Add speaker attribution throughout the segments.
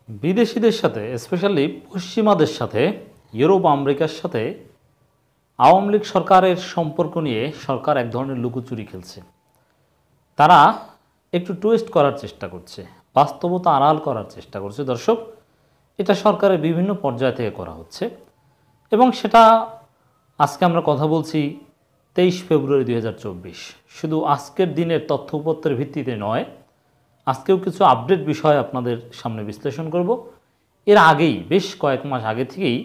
Speaker 1: বিদেশিদের সাথে স্পেশালি পশ্চিমাদের সাথে ইউরোপ আমেরিকার সাথে আওয়ামী লীগ সরকারের সম্পর্ক নিয়ে সরকার এক ধরনের লুকোচুরি খেলছে। তারা একটু টুইস্ট করার চেষ্টা করছে, বাস্তবতা আড়াল করার চেষ্টা করছে। দর্শক, এটা সরকারের বিভিন্ন পর্যায় থেকে করা হচ্ছে এবং সেটা আজকে আমরা কথা বলছি 23 ফেব্রুয়ারি 2024। শুধু আজকের দিনের তথ্য উপত্যের ভিত্তিতে নয়, আজকেও কিছু আপডেট বিষয় আপনাদের সামনে বিশ্লেষণ করব। এর আগেই বেশ কয়েক মাস আগে থেকেই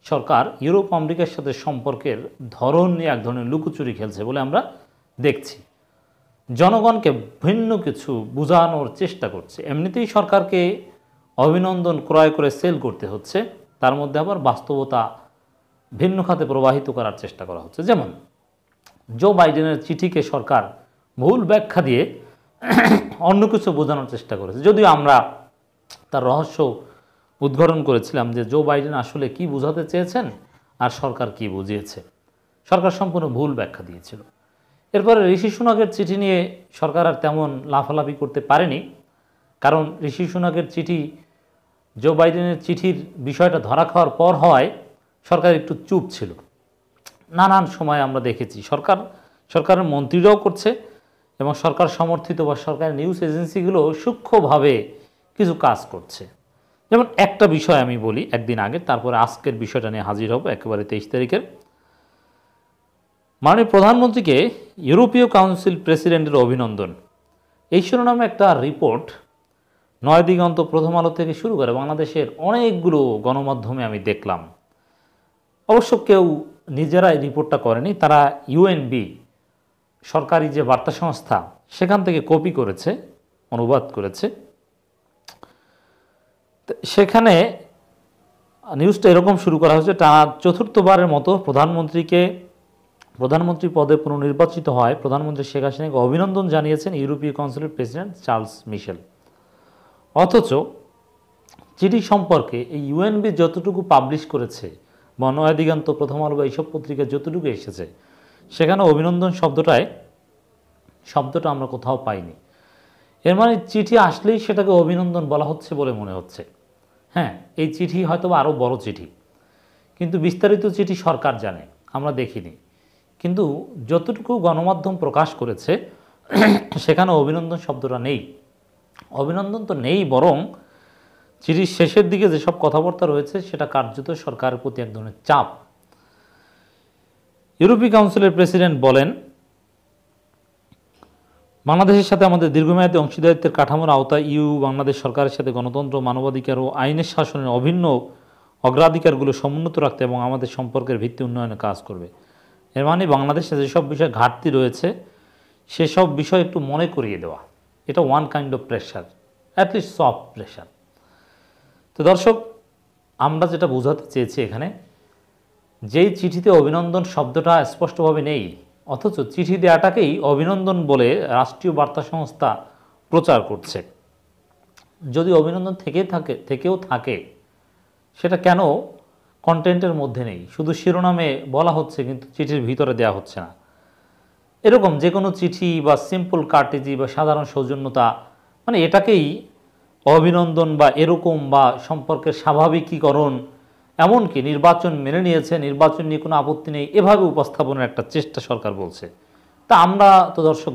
Speaker 1: সরকার ইউরোপ আমেরিকার সাথে সম্পর্কের ধরন নিয়ে এক ধরনের লুকোচুরি খেলছে বলে আমরা দেখছি। জনগণকে ভিন্ন কিছু বোঝানোর চেষ্টা করছে। এমনিতেই সরকারকে অভিনন্দন ক্রয় করে সেল করতে হচ্ছে, তার মধ্যে আবার বাস্তবতা ভিন্ন খাতে প্রবাহিত করার চেষ্টা করা হচ্ছে। যেমন জো বাইডেনের চিঠিকে সরকার ভুল ব্যাখ্যা দিয়ে অন্য কিছু বোঝানোর চেষ্টা করেছে, যদিও আমরা তার রহস্য উদ্ঘাটন করেছিলাম যে জো বাইডেন আসলে কি বোঝাতে চেয়েছেন আর সরকার কি বুঝিয়েছে। সরকার সম্পূর্ণ ভুল ব্যাখ্যা দিয়েছিল। এরপরে ঋষি সুনাকের চিঠি নিয়ে সরকার আর তেমন লাফালাফি করতে পারেনি, কারণ ঋষি সুনাকের চিঠি জো বাইডেনের চিঠির বিষয়টা ধরা খাওয়ার পর হওয়ায় সরকার একটু চুপ ছিল। নানান সময় আমরা দেখেছি সরকারের মন্ত্রীরাও করছে এবং সরকার সমর্থিত বা সরকারের নিউজ এজেন্সিগুলো সূক্ষ্মভাবে কিছু কাজ করছে। যেমন একটা বিষয় আমি বলি একদিন আগে, তারপরে আজকের বিষয়টা নিয়ে হাজির হব একেবারে 23 তারিখের। মাননীয় প্রধানমন্ত্রীকে ইউরোপীয় কাউন্সিল প্রেসিডেন্টের অভিনন্দন, এই শিরোনামে একটা রিপোর্ট নয় দিগন্ত, প্রথম আলো থেকে শুরু করে বাংলাদেশের অনেকগুলো গণমাধ্যমে আমি দেখলাম। অবশ্য কেউ নিজেরা এই রিপোর্টটা করেনি, তারা ইউএনবি সরকারি যে বার্তা সংস্থা সেখান থেকে কপি করেছে, অনুবাদ করেছে। সেখানে নিউজটা এরকম শুরু করা হয়েছে, টানা চতুর্থবারের মতো প্রধানমন্ত্রী পদে পুনর্নির্বাচিত হয় প্রধানমন্ত্রী শেখ হাসিনাকে অভিনন্দন জানিয়েছেন ইউরোপীয় কাউন্সিলের প্রেসিডেন্ট চার্লস মিশেল। অথচ চিঠি সম্পর্কে এই ইউএনবি যতটুকু পাবলিশ করেছে বা নয় দিগন্ত, প্রথম আলো বা এইসব পত্রিকা যতটুকু এসেছে, সেখানে অভিনন্দন শব্দটা আমরা কোথাও পাইনি। এর মানে চিঠি আসলেই সেটাকে অভিনন্দন বলা হচ্ছে বলে মনে হচ্ছে। হ্যাঁ, এই চিঠি হয়তো আরও বড় চিঠি, কিন্তু বিস্তারিত চিঠি সরকার জানে, আমরা দেখিনি। কিন্তু যতটুকু গণমাধ্যম প্রকাশ করেছে সেখানে অভিনন্দন শব্দটা নেই। অভিনন্দন তো নেই, বরং চিঠির শেষের দিকে যেসব কথাবার্তা রয়েছে সেটা কার্যত সরকারের প্রতি এক ধরনের চাপ। ইউরোপীয় কাউন্সিলের প্রেসিডেন্ট বলেন, বাংলাদেশের সাথে আমাদের দীর্ঘমেয়াদী অংশীদারিত্বের কাঠামোর আওতায় বাংলাদেশ সরকারের সাথে গণতন্ত্র, মানবাধিকার ও আইনের শাসনের অভিন্ন অগ্রাধিকারগুলো সমুন্নত রাখতে এবং আমাদের সম্পর্কের ভিত্তি উন্নয়নে কাজ করবে। এর মানে বাংলাদেশে যেসব বিষয়ে ঘাটতি রয়েছে সেসব বিষয় একটু মনে করিয়ে দেওয়া। এটা one kind of pressure, at least soft pressure. তো দর্শক, আমরা যেটা বোঝাতে চেয়েছি এখানে, যেই চিঠিতে অভিনন্দন শব্দটা স্পষ্টভাবে নেই, অথচ চিঠি দেওয়াটাকেই অভিনন্দন বলে রাষ্ট্রীয় বার্তা সংস্থা প্রচার করছে। যদি অভিনন্দন থেকেও থাকে সেটা কেন কন্টেন্টের মধ্যে নেই, শুধু শিরোনামে বলা হচ্ছে কিন্তু চিঠির ভিতরে দেওয়া হচ্ছে না। এরকম যে কোনো চিঠি বা সিম্পল কার্টেজি বা সাধারণ সৌজন্যতা, মানে এটাকেই অভিনন্দন বা এরকম বা সম্পর্কের স্বাভাবিকীকরণ, এমনকি নির্বাচন মেনে নিয়েছে, নির্বাচন নিয়ে কোনো আপত্তি নেই, এভাবে উপস্থাপনের একটা চেষ্টা সরকার বলছে। তা আমরা তো দর্শক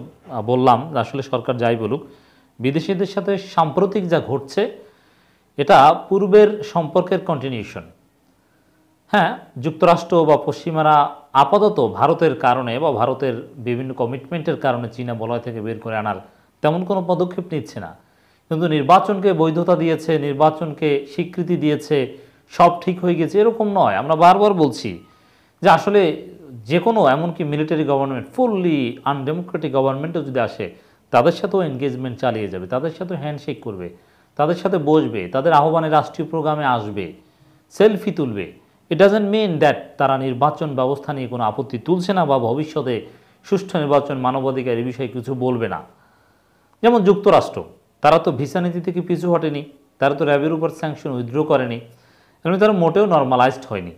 Speaker 1: বললাম আসলে সরকার যাই বলুক, বিদেশিদের সাথে সাম্প্রতিক যা ঘটছে এটা পূর্বের সম্পর্কের কন্টিনিউশন। হ্যাঁ, যুক্তরাষ্ট্র বা পশ্চিমারা আপাতত ভারতের কারণে বা ভারতের বিভিন্ন কমিটমেন্টের কারণে চীনা বলয় থেকে বের করে আনার তেমন কোনো পদক্ষেপ নিচ্ছে না, কিন্তু নির্বাচনকে বৈধতা দিয়েছে, নির্বাচনকে স্বীকৃতি দিয়েছে, সব ঠিক হয়ে গেছে এরকম নয়। আমরা বারবার বলছি যে আসলে যে কোনো, এমনকি মিলিটারি গভর্নমেন্ট, ফুললি আনডেমোক্রেটিক গভর্নমেন্টও যদি আসে তাদের সাথেও এনগেজমেন্ট চালিয়ে যাবে, তাদের সাথেও হ্যান্ডশেক করবে, তাদের সাথে বসবে, তাদের আহ্বানে রাষ্ট্রীয় প্রোগ্রামে আসবে, সেলফি তুলবে। ইট ডাজন্ট মিন দ্যাট তারা নির্বাচন ব্যবস্থা নিয়ে কোনো আপত্তি তুলছে না বা ভবিষ্যতে সুষ্ঠু নির্বাচন, মানবাধিকার এই বিষয়ে কিছু বলবে না। যেমন যুক্তরাষ্ট্র, তারা তো ভিসা নীতি থেকে পিছু হটেনি, তারা তো র্যাবের উপর স্যাংশন উইথড্র করেনি, এমনি তারা মোটেও নর্মালাইজড হয়নি।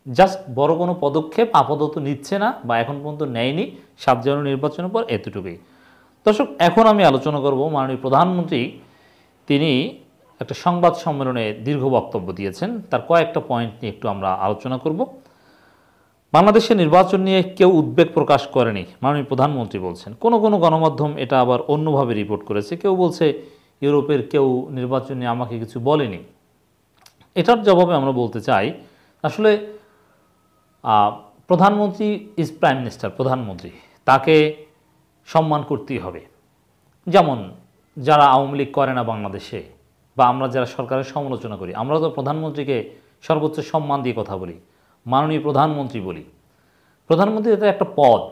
Speaker 1: জাস্ট বড় কোনো পদক্ষেপ আপাতত নিচ্ছে না বা এখন পর্যন্ত নেয়নি 7 জানুয়ারি নির্বাচনের পর, এতটুকুই। দর্শক, এখন আমি আলোচনা করব মাননীয় প্রধানমন্ত্রী তিনি একটা সংবাদ সম্মেলনে দীর্ঘ বক্তব্য দিয়েছেন। তার কয়েকটা পয়েন্ট নিয়ে একটু আমরা আলোচনা করব। বাংলাদেশের নির্বাচন নিয়ে কেউ উদ্বেগ প্রকাশ করেনি, মাননীয় প্রধানমন্ত্রী বলছেন। কোনো কোনো গণমাধ্যম এটা আবার অন্যভাবে রিপোর্ট করেছে। কেউ বলছে ইউরোপের কেউ নির্বাচন নিয়ে আমাকে কিছু বলেনি। এটার জবাবে আমরা বলতে চাই, আসলে প্রধানমন্ত্রী ইজ প্রাইম মিনিস্টার, প্রধানমন্ত্রী, তাকে সম্মান করতেই হবে। যেমন যারা আওয়ামী লীগ করে না বাংলাদেশে, বা আমরা যারা সরকারের সমালোচনা করি, আমরা তো প্রধানমন্ত্রীকে সর্বোচ্চ সম্মান দিয়ে কথা বলি, মাননীয় প্রধানমন্ত্রী বলি। প্রধানমন্ত্রী এটা একটা পদ।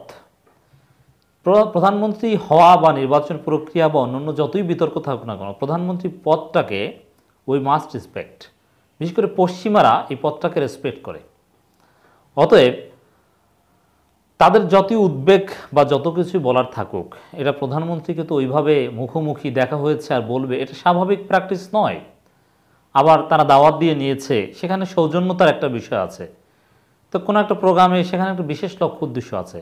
Speaker 1: প্রধানমন্ত্রী হওয়া বা নির্বাচন প্রক্রিয়া বা অন্যান্য যতই বিতর্ক থাকুক না কেন, প্রধানমন্ত্রী পদটাকে উই মাস্ট রেসপেক্ট। বিশেষ করে পশ্চিমারা এই পদটাকে রেসপেক্ট করে। অতএব তাদের যতই উদ্বেগ বা যত কিছু বলার থাকুক, এটা প্রধানমন্ত্রীকে তো ওইভাবে মুখোমুখি দেখা হয়েছে আর বলবে, এটা স্বাভাবিক প্র্যাকটিস নয়। আবার তারা দাওয়াত দিয়ে নিয়েছে, সেখানে সৌজন্যতার একটা বিষয় আছে। তো কোনো একটা প্রোগ্রামে সেখানে একটা বিশেষ লক্ষ্য উদ্দেশ্য আছে।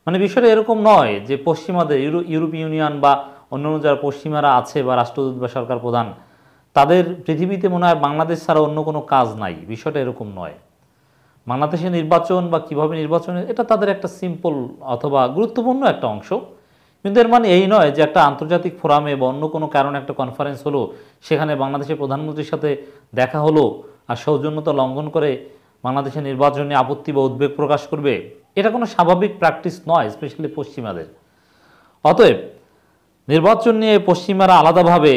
Speaker 1: মানে বিষয়টা এরকম নয় যে পশ্চিমাদের ইউরোপীয় ইউনিয়ন বা অন্যান্য যারা পশ্চিমারা আছে বা রাষ্ট্রদূত বা সরকার প্রধান, তাদের পৃথিবীতে মনে হয় বাংলাদেশ ছাড়া অন্য কোনো কাজ নাই। বিষয়টা এরকম নয়। বাংলাদেশের নির্বাচন বা কীভাবে নির্বাচন, এটা তাদের একটা সিম্পল অথবা গুরুত্বপূর্ণ একটা অংশ। কিন্তু এর মানে এই নয় যে একটা আন্তর্জাতিক ফোরামে বা অন্য কোনো কারণে একটা কনফারেন্স হলো, সেখানে বাংলাদেশের প্রধানমন্ত্রীর সাথে দেখা হলো আর সৌজন্যতা লঙ্ঘন করে বাংলাদেশের নির্বাচনে আপত্তি বা উদ্বেগ প্রকাশ করবে, এটা কোনো স্বাভাবিক প্র্যাকটিস নয়, স্পেশালি পশ্চিমাদের। অতএব নির্বাচন নিয়ে পশ্চিমারা আলাদাভাবে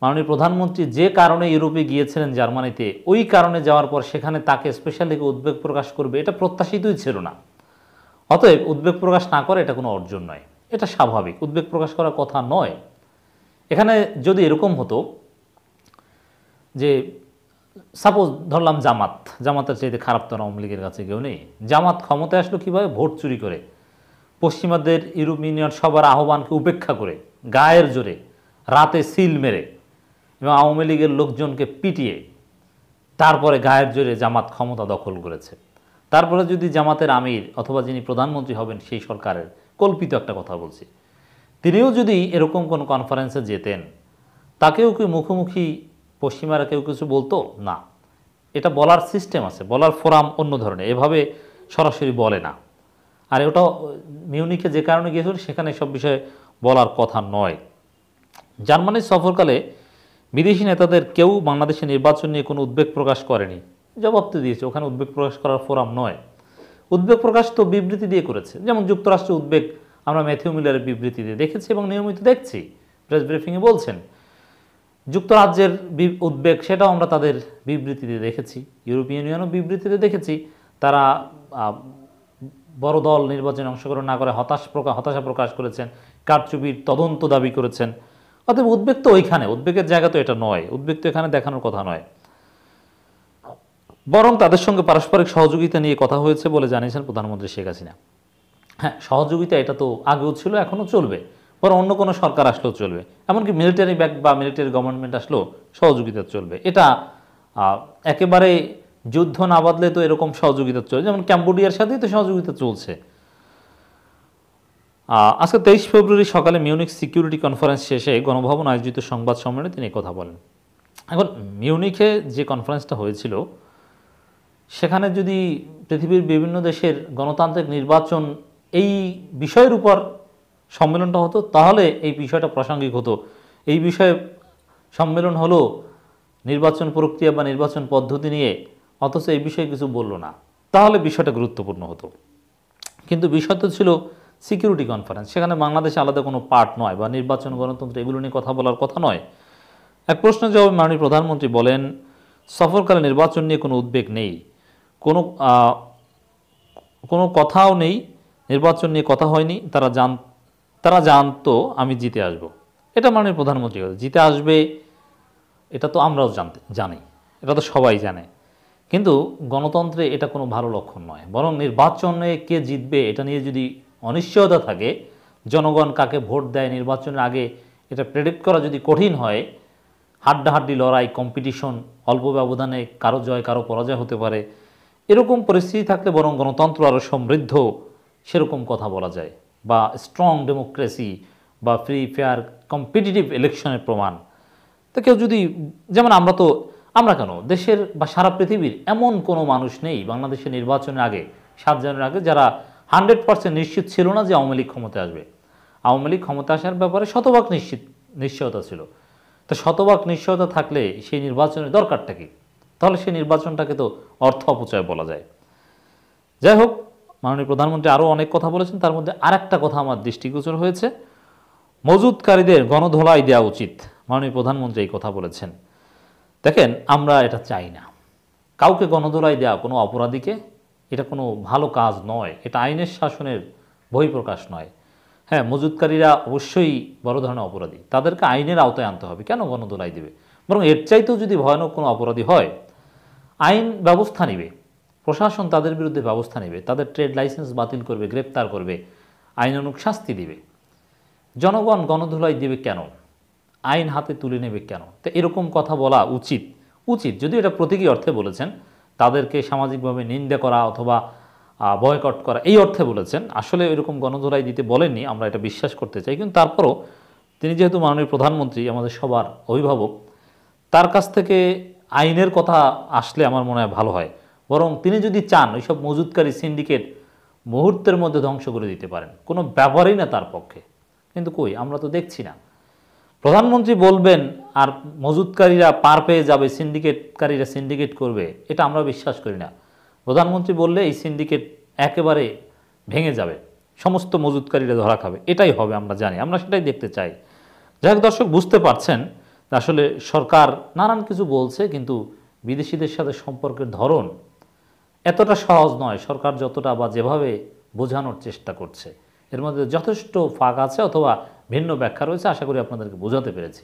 Speaker 1: মাননীয় প্রধানমন্ত্রী যে কারণে ইউরোপে গিয়েছিলেন জার্মানিতে, ওই কারণে যাওয়ার পর সেখানে তাকে স্পেশালি উদ্বেগ প্রকাশ করবে, এটা প্রত্যাশিতই ছিল না। অতএব উদ্বেগ প্রকাশ না করে এটা কোনো অর্জন নয়, এটা স্বাভাবিক। উদ্বেগ প্রকাশ করার কথা নয়। এখানে যদি এরকম হতো যে সাপোজ ধরলাম জামাতের চাইতে খারাপ তো আওয়ামী লীগের কাছে কেউ নেই। জামাত ক্ষমতায় আসলো কীভাবে? ভোট চুরি করে, পশ্চিমাদের ইউরোপ ইউনিয়ন সবার আহ্বানকে উপেক্ষা করে, গায়ের জোরে, রাতে সিল মেরে এবং আওয়ামী লীগের লোকজনকে পিটিয়ে তারপরে গায়ের জোরে জামাত ক্ষমতা দখল করেছে। তারপরে যদি জামাতের আমির অথবা যিনি প্রধানমন্ত্রী হবেন সেই সরকারের, কল্পিত একটা কথা বলছি, তিনিও যদি এরকম কোনো কনফারেন্সে যেতেন, তাকেও কি মুখোমুখি পশ্চিমারা কেউ কিছু বলতো না? এটা বলার সিস্টেম আছে, বলার ফোরাম অন্য ধরনের, এভাবে সরাসরি বলে না। আর ওটা মিউনিকে যে কারণে গিয়েছিল সেখানে সব বিষয়ে বলার কথা নয়। জার্মানির সফরকালে বিদেশি নেতাদের কেউ বাংলাদেশের নির্বাচন নিয়ে কোনো উদ্বেগ প্রকাশ করেনি, জবাব তো দিয়েছে। ওখানে উদ্বেগ প্রকাশ করার ফোরাম নয়। উদ্বেগ প্রকাশ তো বিবৃতি দিয়ে করেছে। যেমন যুক্তরাষ্ট্রের উদ্বেগ আমরা ম্যাথিউ মিলারের বিবৃতি দিয়ে দেখেছি এবং নিয়মিত দেখছি, প্রেস ব্রিফিংয়ে বলছেন। যুক্তরাজ্যের উদ্বেগ, সেটাও আমরা তাদের বিবৃতিতে দেখেছি। ইউরোপিয়ান ইউনিয়নও বিবৃতিতে দেখেছি। তারা বড় দল নির্বাচনে অংশগ্রহণ না করে হতাশা প্রকাশ করেছেন, কারচুপির তদন্ত দাবি করেছেন। অতএব উদ্বেগ তো ওইখানে, উদ্বেগের জায়গা তো এটা নয়, উদ্বেগ তো এখানে দেখানোর কথা নয়। বরং তাদের সঙ্গে পারস্পরিক সহযোগিতা নিয়ে কথা হয়েছে বলে জানিয়েছেন প্রধানমন্ত্রী শেখ হাসিনা। হ্যাঁ, সহযোগিতা এটা তো আগেও ছিল, এখনও চলবে, বরং অন্য কোনো সরকার আসলেও চলবে। এমনকি মিলিটারি ব্যাক বা মিলিটারি গভর্নমেন্ট আসলেও সহযোগিতা চলবে। এটা একেবারে যুদ্ধ না বাদলে তো এরকম সহযোগিতা চলবে। যেমন ক্যাম্বোডিয়ার সাথেই তো সহযোগিতা চলছে। আজকে 23 ফেব্রুয়ারি সকালে মিউনিক সিকিউরিটি কনফারেন্স শেষে গণভবন আয়োজিত সংবাদ সম্মেলনে তিনি কথা বলেন। এখন মিউনিকে যে কনফারেন্সটা হয়েছিল, সেখানে যদি পৃথিবীর বিভিন্ন দেশের গণতান্ত্রিক নির্বাচন এই বিষয়ের উপর সম্মেলনটা হতো, তাহলে এই বিষয়টা প্রাসঙ্গিক হতো। এই বিষয়ে সম্মেলন হলো নির্বাচন প্রক্রিয়া বা নির্বাচন পদ্ধতি নিয়ে, অথচ এই বিষয়ে কিছু বলল না, তাহলে বিষয়টা গুরুত্বপূর্ণ হতো। কিন্তু বিষয় তো ছিল সিকিউরিটি কনফারেন্স, সেখানে বাংলাদেশে আলাদা কোনো পার্ট নয়, বা নির্বাচন গণতন্ত্র এগুলো নিয়ে কথা বলার কথা নয়। এক প্রশ্নের জবাবে মাননীয় প্রধানমন্ত্রী বলেন, সফরকালে নির্বাচন নিয়ে কোনো উদ্বেগ নেই, কোনো কথাও নেই, নির্বাচন নিয়ে কথা হয়নি। তারা জানতো আমি জিতে আসব। এটা মাননীয় প্রধানমন্ত্রী জিতে আসবে, এটা তো আমরাও জানি, এটা তো সবাই জানে। কিন্তু গণতন্ত্রে এটা কোনো ভালো লক্ষণ নয়। বরং নির্বাচনে কে জিতবে এটা নিয়ে যদি অনিশ্চয়তা থাকে, জনগণ কাকে ভোট দেয় নির্বাচনের আগে এটা প্রেডিক্ট করা যদি কঠিন হয়, হাড্ডাহাড্ডি লড়াই, কম্পিটিশন, অল্প ব্যবধানে কারো জয় কারো পরাজয় হতে পারে, এরকম পরিস্থিতি থাকলে বরং গণতন্ত্র আরও সমৃদ্ধ, সেরকম কথা বলা যায়। বা স্ট্রং ডেমোক্রেসি বা ফ্রি ফেয়ার কম্পিটিটিভ ইলেকশনের প্রমাণ। তো তো কেউ যদি, যেমন আমরা কেন দেশের বা সারা পৃথিবীর এমন কোনো মানুষ নেই বাংলাদেশের নির্বাচনের আগে 7 জানুয়ারির আগে যারা 100% নিশ্চিত ছিল না যে আওয়ামী লীগ ক্ষমতায় আসবে। আওয়ামী লীগ ক্ষমতা আসার ব্যাপারে শতভাগ নিশ্চয়তা ছিল। তো শতভাগ নিশ্চয়তা থাকলে সেই নির্বাচনের দরকারটা কি? তাহলে সেই নির্বাচনটাকে তো অর্থ অপচয় বলা যায়। যাই হোক, মাননীয় প্রধানমন্ত্রী আরও অনেক কথা বলেছেন, তার মধ্যে আরেকটা কথা আমার দৃষ্টিগোচর হয়েছে, মজুদকারীদের গণধোলাই দেওয়া উচিত। মাননীয় প্রধানমন্ত্রী এই কথা বলেছেন। দেখেন, আমরা এটা চাই না কাউকে গণধোলাই দেওয়া কোনো অপরাধীকে, এটা কোনো ভালো কাজ নয়, এটা আইনের শাসনের বহিঃপ্রকাশ নয়। হ্যাঁ, মজুদকারীরা অবশ্যই বড় ধরনের অপরাধী, তাদেরকে আইনের আওতায় আনতে হবে, কেন গণধোলাই দেবে? বরং এর চাইতেও যদি ভয়ানক কোনো অপরাধী হয়, আইন ব্যবস্থা নেবে, প্রশাসন তাদের বিরুদ্ধে ব্যবস্থা নেবে, তাদের ট্রেড লাইসেন্স বাতিল করবে, গ্রেপ্তার করবে, আইনানুগ শাস্তি দিবে। জনগণ গণধোলাই দেবে কেন? আইন হাতে তুলে নেবে কেন? তো এরকম কথা বলা উচিত যদি এটা প্রতীকী অর্থে বলেছেন, তাদেরকে সামাজিকভাবে নিন্দা করা অথবা বয়কট করা এই অর্থে বলেছেন, আসলে এরকম গণধোলাই দিতে বলেননি, আমরা এটা বিশ্বাস করতে চাই। কিন্তু তারপরও তিনি যেহেতু মাননীয় প্রধানমন্ত্রী, আমাদের সবার অভিভাবক, তার কাছ থেকে আইনের কথা আসলে আমার মনে হয় ভালো হয়। বরং তিনি যদি চান ওইসব মজুদকারী সিন্ডিকেট মুহূর্তের মধ্যে ধ্বংস করে দিতে পারেন, কোনো ব্যাপারই না তার পক্ষে। কিন্তু কই, আমরা তো দেখছি না। প্রধানমন্ত্রী বলবেন আর মজুদকারীরা পার পেয়ে যাবে, সিন্ডিকেটকারীরা সিন্ডিকেট করবে, এটা আমরা বিশ্বাস করি না। প্রধানমন্ত্রী বললে এই সিন্ডিকেট একেবারে ভেঙে যাবে, সমস্ত মজুদকারীরা ধরা খাবে, এটাই হবে, আমরা জানি, আমরা সেটাই দেখতে চাই। যাই হোক দর্শক, বুঝতে পারছেন আসলে সরকার নানান কিছু বলছে, কিন্তু বিদেশিদের সাথে সম্পর্কের ধরন এতটা সহজ নয় সরকার যতটা বা যেভাবে বোঝানোর চেষ্টা করছে। এর মধ্যে যথেষ্ট ফাঁক আছে অথবা ভিন্ন ব্যাখ্যা রয়েছে, আশা করি আপনাদেরকে বোঝাতে পেরেছি।